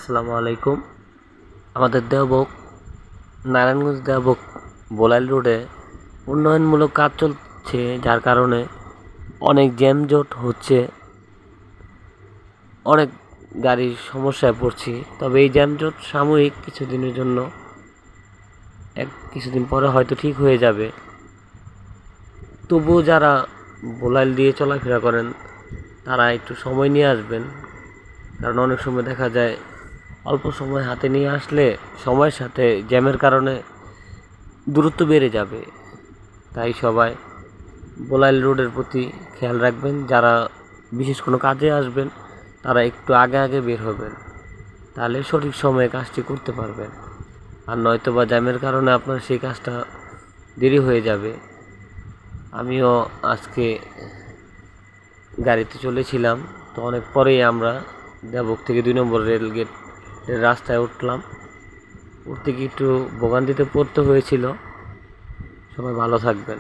আসসালামু আলাইকুম। আমাদের দেওবক নারায়ণগঞ্জ দেওবক বোলাইল রোডে উন্নয়নমূলক কাজ চলছে, যার কারণে অনেক জ্যামজট হচ্ছে, অনেক গাড়ির সমস্যায় পড়ছি। তবে এই জ্যামজট সাময়িক কিছুদিনের জন্য, কিছুদিন পরে হয়তো ঠিক হয়ে যাবে। তবুও যারা বোলাইল দিয়ে চলাফেরা করেন তারা একটু সময় নিয়ে আসবেন, কারণ অনেক সময় দেখা যায় অল্প সময় হাতে নিয়ে আসলে সময়ের সাথে জ্যামের কারণে দূরত্ব বেড়ে যাবে। তাই সবাই বোলাইল রোডের প্রতি খেয়াল রাখবেন। যারা বিশেষ কোনো কাজে আসবেন তারা একটু আগে আগে বের হবেন, তাহলে সঠিক সময়ে কাজটি করতে পারবেন। আর নয়তো বা জ্যামের কারণে আপনার সেই কাজটা দেরি হয়ে যাবে। আমিও আজকে গাড়িতে চলেছিলাম, তো অনেক পরেই আমরা দেওবক থেকে 2 নম্বর রেলগেটের রাস্তায় উঠলাম। উঠতে গিয়ে একটু ভোগান্তিতে পড়তে হয়েছিল। সবাই ভালো থাকবেন।